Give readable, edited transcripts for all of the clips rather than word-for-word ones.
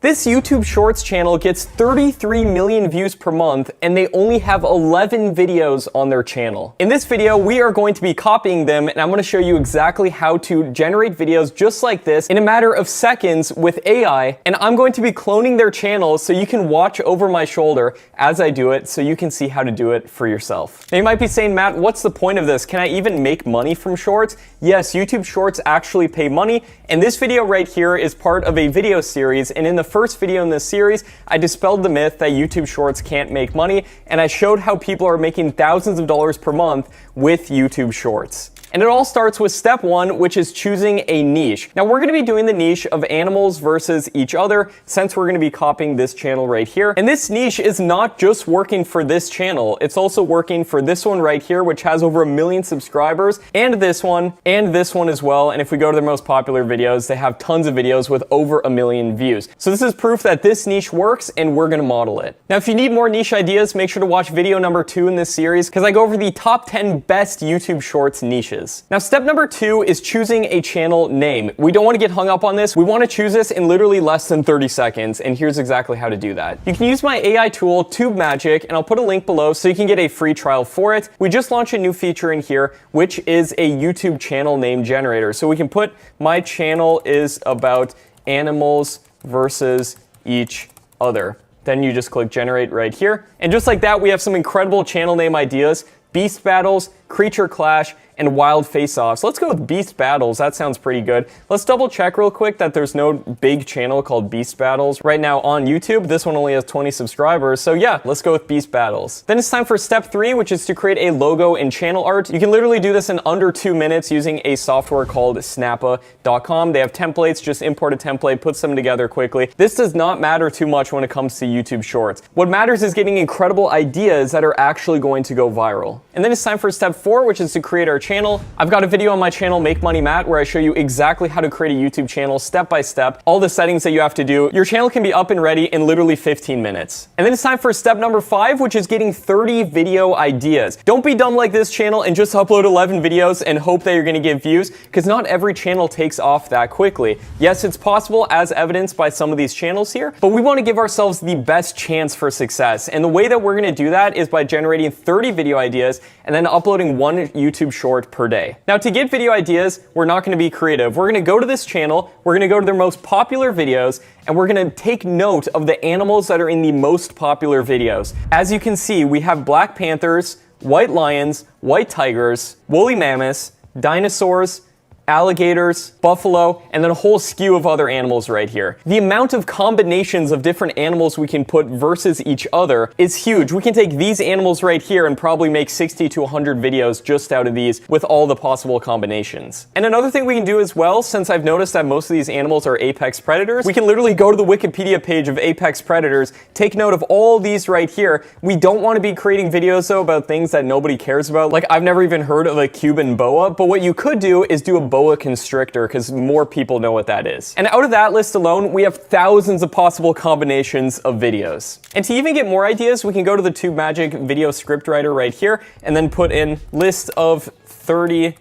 This YouTube Shorts channel gets 33 million views per month, and they only have 11 videos on their channel. In this video, we are going to be copying them, and I'm going to show you exactly how to generate videos just like this in a matter of seconds with AI, and I'm going to be cloning their channels so you can watch over my shoulder as I do it so you can see how to do it for yourself. Now you might be saying, Matt, what's the point of this? Can I even make money from Shorts? Yes, YouTube Shorts actually pay money, and this video right here is part of a video series, and in the first video in this series, I dispelled the myth that YouTube Shorts can't make money, and I showed how people are making thousands of dollars per month with YouTube Shorts. And it all starts with step one, which is choosing a niche. Now we're going to be doing the niche of animals versus each other, since we're going to be copying this channel right here. And this niche is not just working for this channel, it's also working for this one right here, which has over 1 million subscribers, and this one as well. And if we go to their most popular videos, they have tons of videos with over 1 million views. So this is proof that this niche works, and we're going to model it. Now if you need more niche ideas, make sure to watch video number 2 in this series, because I go over the top 10 best YouTube Shorts niches. Now, step number 2 is choosing a channel name. We don't want to get hung up on this. We want to choose this in literally less than 30 seconds, and here's exactly how to do that. You can use my AI tool, TubeMagic, and I'll put a link below so you can get a free trial for it. We just launched a new feature in here, which is a YouTube channel name generator. So we can put, my channel is about animals versus each other. Then you just click generate right here. And just like that, we have some incredible channel name ideas: Beast Battles, Creature Clash, and Wild Face-Offs. Let's go with Beast Battles. That sounds pretty good. Let's double check real quick that there's no big channel called Beast Battles right now on YouTube. This one only has 20 subscribers. So yeah, let's go with Beast Battles. Then it's time for step 3, which is to create a logo and channel art. You can literally do this in under 2 minutes using a software called snappa.com. They have templates. Just import a template, put them together quickly. This does not matter too much when it comes to YouTube Shorts. What matters is getting incredible ideas that are actually going to go viral. And then it's time for step 4, which is to create our channel. I've got a video on my channel, Make Money Matt, where I show you exactly how to create a YouTube channel step by step, all the settings that you have to do. Your channel can be up and ready in literally 15 minutes. And then it's time for step number 5, which is getting 30 video ideas. Don't be dumb like this channel and just upload 11 videos and hope that you're going to get views, because not every channel takes off that quickly. Yes, it's possible, as evidenced by some of these channels here, but we want to give ourselves the best chance for success. And the way that we're going to do that is by generating 30 video ideas and then uploading 1 YouTube short per day. Now, to get video ideas, we're not going to be creative. We're going to go to this channel, we're going to go to their most popular videos, and we're going to take note of the animals that are in the most popular videos. As you can see, we have black panthers, white lions, white tigers, woolly mammoths, dinosaurs, alligators, buffalo, and then a whole skew of other animals right here. The amount of combinations of different animals we can put versus each other is huge. We can take these animals right here and probably make 60 to 100 videos just out of these with all the possible combinations. And another thing we can do as well, since I've noticed that most of these animals are apex predators, we can literally go to the Wikipedia page of apex predators, take note of all these right here. We don't want to be creating videos though about things that nobody cares about. Like, I've never even heard of a Cuban boa, but what you could do is do a boa constrictor, because more people know what that is. And out of that list alone, we have thousands of possible combinations of videos. And to even get more ideas, we can go to the TubeMagic video script writer right here and then put in list of 30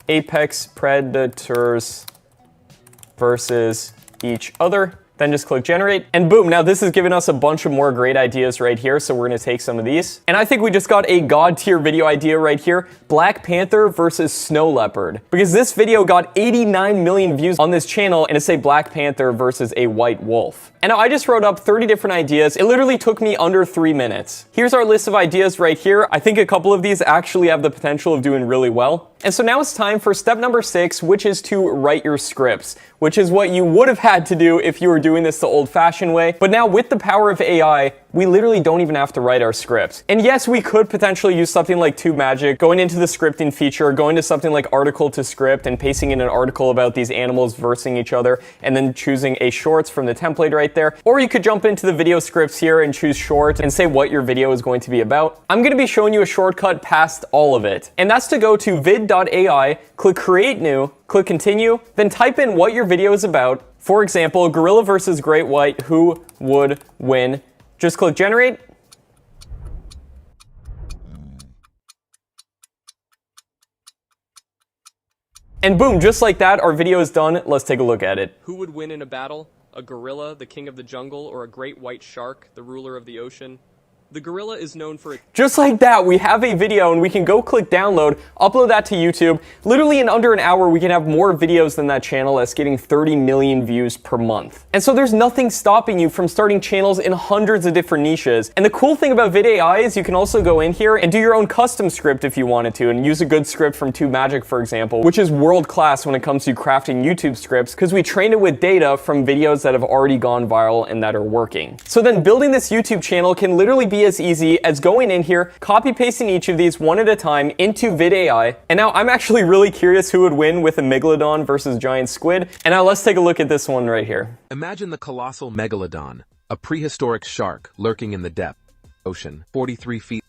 apex predators versus each other. Then just click generate, and boom, now this has given us a bunch of more great ideas right here, so we're gonna take some of these. And I think we just got a god tier video idea right here: Black Panther versus Snow Leopard. Because this video got 89 million views on this channel, and it's a Black Panther versus a white wolf. And now I just wrote up 30 different ideas. It literally took me under 3 minutes. Here's our list of ideas right here. I think a couple of these actually have the potential of doing really well. And so now it's time for step number 6, which is to write your scripts, which is what you would have had to do if you were doing this the old-fashioned way. But now with the power of AI, we literally don't even have to write our scripts. And yes, we could potentially use something like TubeMagic, going into the scripting feature, going to something like article to script and pasting in an article about these animals versing each other, and then choosing a shorts from the template right there. Or you could jump into the video scripts here and choose short and say what your video is going to be about. I'm going to be showing you a shortcut past all of it. And that's to go to vid.ai, click create new, click continue, then type in what your video is about. For example, gorilla versus great white, who would win? Just click generate. And boom, just like that, our video is done. Let's take a look at it. Who would win in a battle? a gorilla, the king of the jungle, or a great white shark, the ruler of the ocean. The gorilla is known for its... Just like that, we have a video and we can go click download, upload that to YouTube. Literally in under an hour, we can have more videos than that channel that's getting 30 million views per month. And so there's nothing stopping you from starting channels in hundreds of different niches. And the cool thing about VidAI is you can also go in here and do your own custom script if you wanted to, and use a good script from TubeMagic, for example, which is world class when it comes to crafting YouTube scripts because we trained it with data from videos that have already gone viral and that are working. So then building this YouTube channel can literally be as easy as going in here, copy pasting each of these one at a time into VidAI. And now I'm actually really curious who would win with a megalodon versus giant squid. And now let's take a look at this one right here. Imagine the colossal megalodon, a prehistoric shark lurking in the depth ocean, 43 feet.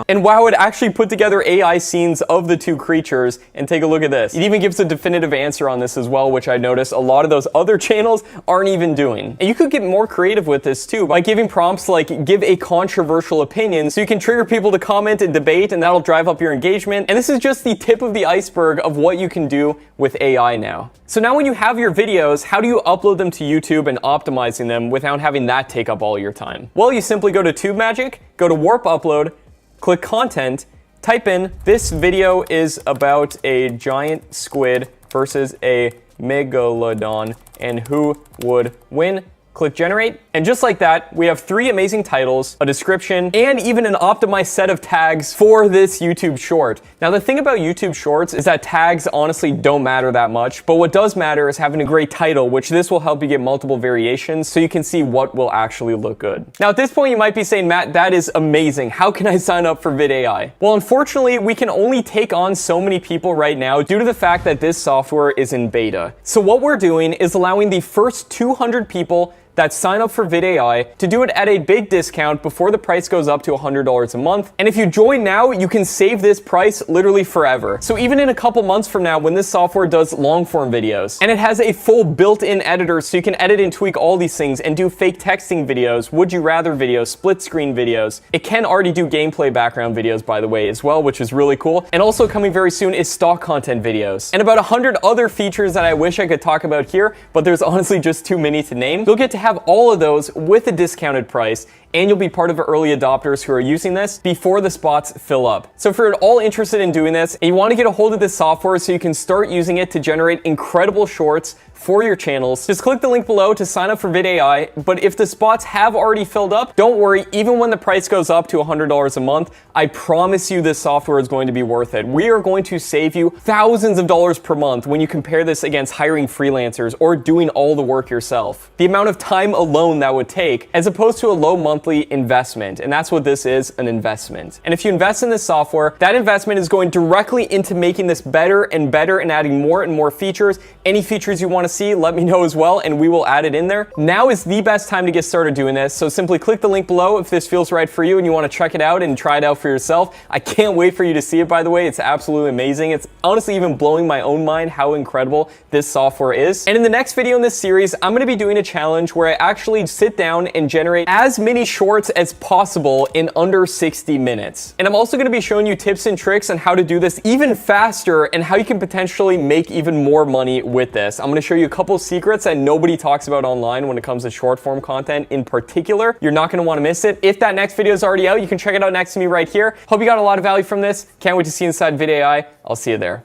And wow, it actually put together AI scenes of the two creatures, and take a look at this. It even gives a definitive answer on this as well, which I noticed a lot of those other channels aren't even doing. And you could get more creative with this too by giving prompts like give a controversial opinion, so you can trigger people to comment and debate, and that'll drive up your engagement. And this is just the tip of the iceberg of what you can do with AI now. So now when you have your videos, how do you upload them to YouTube and optimizing them without having that take up all your time? Well, you simply go to TubeMagic, go to Warp Upload, click Content, type in, this video is about a giant squid versus a megalodon, and who would win? Click Generate, and just like that, we have 3 amazing titles, a description, and even an optimized set of tags for this YouTube short. Now, the thing about YouTube shorts is that tags honestly don't matter that much, but what does matter is having a great title, which this will help you get multiple variations so you can see what will actually look good. Now, at this point, you might be saying, Matt, that is amazing. How can I sign up for VidAI? Well, unfortunately, we can only take on so many people right now due to the fact that this software is in beta. So what we're doing is allowing the first 200 people that sign up for VidAI to do it at a big discount before the price goes up to $100 a month. And if you join now, you can save this price literally forever. So even in a couple months from now, when this software does long form videos, and it has a full built-in editor so you can edit and tweak all these things and do fake texting videos, would you rather videos, split screen videos. It can already do gameplay background videos, by the way, as well, which is really cool. And also coming very soon is stock content videos. And about 100 other features that I wish I could talk about here, but there's honestly just too many to name. You'll get to have all of those with a discounted price, and you'll be part of the early adopters who are using this before the spots fill up. So if you're at all interested in doing this and you want to get a hold of this software so you can start using it to generate incredible shorts for your channels, just click the link below to sign up for VidAI. But if the spots have already filled up, don't worry, even when the price goes up to $100 a month, I promise you this software is going to be worth it. We are going to save you thousands of dollars per month when you compare this against hiring freelancers or doing all the work yourself. The amount of time alone that would take, as opposed to a low monthly investment. And that's what this is, an investment. And if you invest in this software, that investment is going directly into making this better and better and adding more and more features. Any features you want to see, let me know as well, and we will add it in there. Now is the best time to get started doing this, so simply click the link below if this feels right for you and you want to check it out and try it out for yourself. I can't wait for you to see it, by the way. It's absolutely amazing. It's honestly even blowing my own mind how incredible this software is. And in the next video in this series, I'm going to be doing a challenge where I actually sit down and generate as many shorts as possible in under 60 minutes. And I'm also going to be showing you tips and tricks on how to do this even faster and how you can potentially make even more money with this. I'm going to show you a couple secrets that nobody talks about online when it comes to short form content in particular. You're not going to want to miss it. If that next video is already out, you can check it out next to me right here. Hope you got a lot of value from this. Can't wait to see you inside VidAI. I'll see you there.